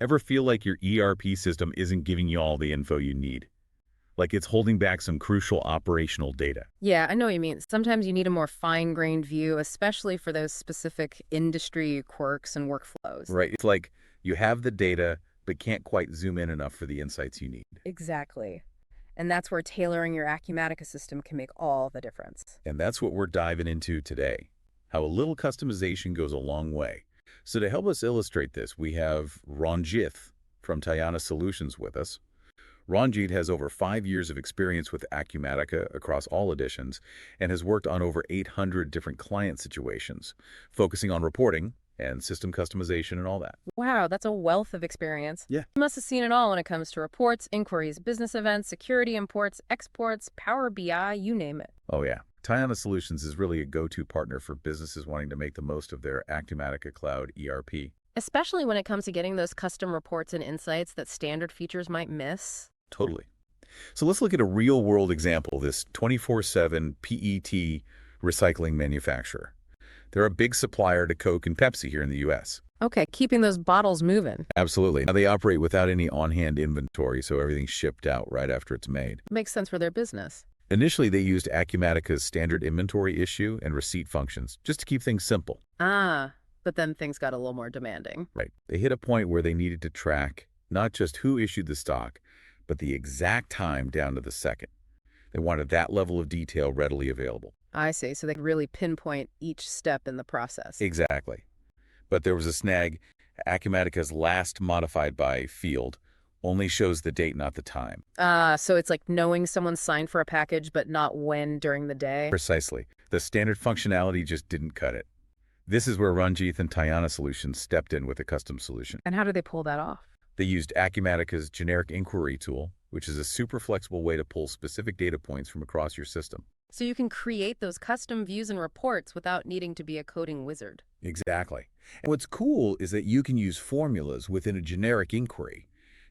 Ever feel like your ERP system isn't giving you all the info you need? Like it's holding back some crucial operational data? Yeah, I know what you mean. Sometimes you need a more fine-grained view, especially for those specific industry quirks and workflows. Right. It's like you have the data, but can't quite zoom in enough for the insights you need. Exactly. And that's where tailoring your Acumatica system can make all the difference. And that's what we're diving into today, how a little customization goes a long way. So to help us illustrate this, we have Ranjith from Tayana Solutions with us. Ranjit has over 5 years of experience with Acumatica across all editions and has worked on over 800 different client situations, focusing on reporting and system customization and all that. Wow, that's a wealth of experience. Yeah. You must have seen it all when it comes to reports, inquiries, business events, security imports, exports, Power BI, you name it. Oh yeah. Tayana Solutions is really a go-to partner for businesses wanting to make the most of their Acumatica Cloud ERP. Especially when it comes to getting those custom reports and insights that standard features might miss. Totally. So let's look at a real-world example, this 24/7 PET recycling manufacturer. They're a big supplier to Coke and Pepsi here in the U.S. Okay, keeping those bottles moving. Absolutely. Now, they operate without any on-hand inventory, so everything's shipped out right after it's made. Makes sense for their business. Initially, they used Acumatica's standard inventory issue and receipt functions just to keep things simple. But then things got a little more demanding. Right. They hit a point where they needed to track not just who issued the stock, but the exact time down to the second. They wanted that level of detail readily available. I see, so they could really pinpoint each step in the process. Exactly. But there was a snag. Acumatica's last modified by field only shows the date, not the time. So it's like knowing someone signed for a package, but not when during the day? Precisely. The standard functionality just didn't cut it. This is where Ranjith and Tayana Solutions stepped in with a custom solution. And how do they pull that off? They used Acumatica's generic inquiry tool, which is a super flexible way to pull specific data points from across your system. So you can create those custom views and reports without needing to be a coding wizard. Exactly. And what's cool is that you can use formulas within a generic inquiry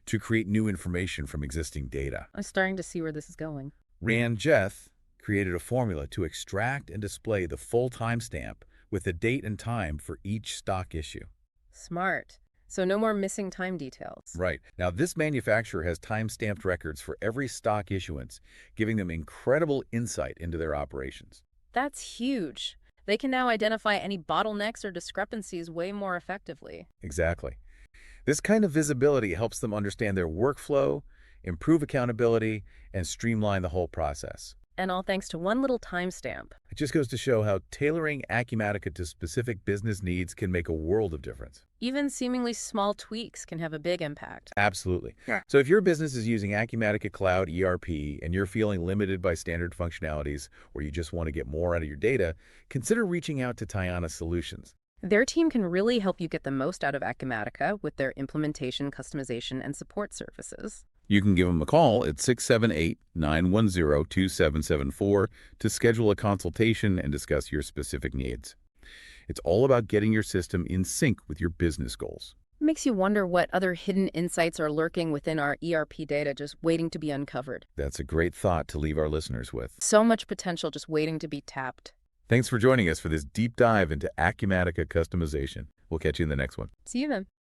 to create new information from existing data. I'm starting to see where this is going. Ranjith created a formula to extract and display the full timestamp with the date and time for each stock issue. Smart. So no more missing time details. Right. Now, this manufacturer has time-stamped records for every stock issuance, giving them incredible insight into their operations. That's huge. They can now identify any bottlenecks or discrepancies way more effectively. Exactly. This kind of visibility helps them understand their workflow, improve accountability, and streamline the whole process. And all thanks to one little timestamp. It just goes to show how tailoring Acumatica to specific business needs can make a world of difference. Even seemingly small tweaks can have a big impact. Absolutely. Yeah. So if your business is using Acumatica Cloud ERP and you're feeling limited by standard functionalities or you just want to get more out of your data, consider reaching out to Tayana Solutions. Their team can really help you get the most out of Acumatica with their implementation, customization, and support services. You can give them a call at 678-910-2774 to schedule a consultation and discuss your specific needs. It's all about getting your system in sync with your business goals. Makes you wonder what other hidden insights are lurking within our ERP data just waiting to be uncovered. That's a great thought to leave our listeners with. So much potential just waiting to be tapped. Thanks for joining us for this deep dive into Acumatica customization. We'll catch you in the next one. See you then.